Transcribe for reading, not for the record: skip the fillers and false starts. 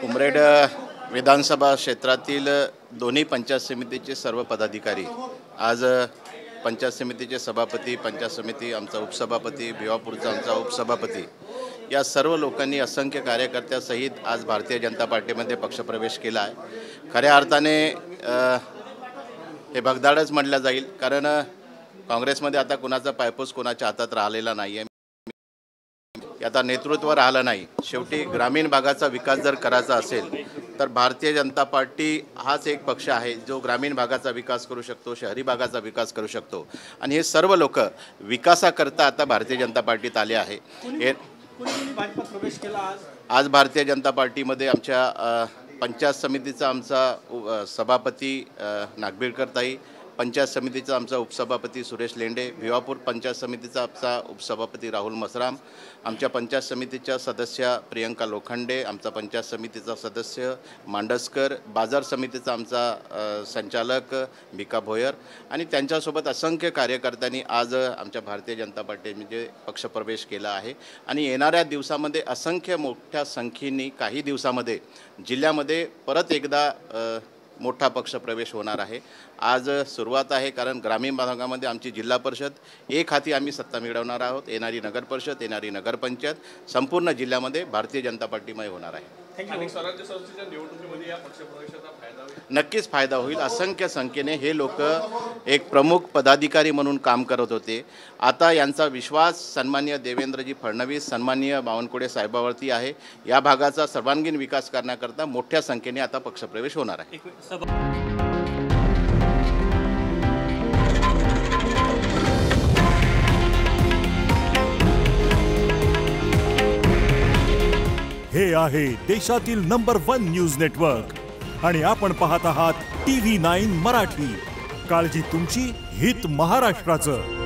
उमरेड विधानसभा क्षेत्रातील दोन्ही पंचायत समितीचे सर्व पदाधिकारी आज पंचायत समितीचे सभापती, पंचायत समिती आमचा उपसभापती, भिवापूरचा आमचा उपसभापती या सर्व लोकांनी असंख्य कार्यकर्त्यासहित आज भारतीय जनता पार्टीमध्ये पक्षप्रवेश केला आहे। खऱ्या अर्थाने हे भगदाडच म्हटलं जाईल, कारण काँग्रेसमध्ये आता कुणाचा पायपोस कोणाच्या हातात राहिलेला नाही आहे, आता नेतृत्व राहिलं नाही। शेवटी ग्रामीण भागाचा विकास जर करायचा असेल तर भारतीय जनता पार्टी हाच एक पक्ष आहे जो ग्रामीण भागाचा विकास करू शकतो, शहरी भागाचा विकास करू शकतो आणि हे सर्व लोक विकासाकरता आता भारतीय जनता पार्टीत आले आहे। आज भारतीय जनता पार्टीमध्ये आमच्या पंचायत समितीचा आमचा सभापती नागबीळकर ताई, पंचायत समितीचा आमचा उपसभापती सुरेश लेंडे, भिवापूर पंचायत समितीचा आमचा उपसभापती राहुल मसराम, आमच्या पंचायत समितीच्या सदस्य प्रियंका लोखंडे, आमचा पंचायत समितीचा सदस्य मांडसकर, बाजार समितीचा आमचा संचालक भिका भोयर आणि त्यांच्यासोबत असंख्य कार्यकर्त्यांनी आज आमच्या भारतीय जनता पार्टीमध्ये पक्षप्रवेश केला आहे आणि येणाऱ्या दिवसामध्ये असंख्य मोठ्या संख्येने काही दिवसामध्ये जिल्ह्यामध्ये परत एकदा मोठा पक्षप्रवेश होणार आहे। आज सुरुवात आहे, कारण ग्रामीण भागामध्ये आमची जिल्हा परिषद एक हाती आम्ही सत्ता मिळवणार आहोत। येणारी नगर परिषद, येणारी नगरपंचायत संपूर्ण जिल्ह्यामध्ये भारतीय जनता पार्टीमय होणार आहे। नक्कीच फायदा होईल। असंख्य संख्येने हे लोक एक प्रमुख पदाधिकारी म्हणून काम करत होते, आता यांचा विश्वास सन्माननीय देवेंद्रजी फडणवीस, सन्माननीय बावनकुळे साहेबांवरती आहे। या भागाचा सर्वांगीण विकास करण्याकरता मोठ्या संख्येने आता पक्षप्रवेश होणार आहे। हे आहे देशातील नंबर 1 न्यूज नेटवर्क आणि आपण पाहत आहात TV9 मराठी। काळजी तुमची, हित महाराष्ट्राचं।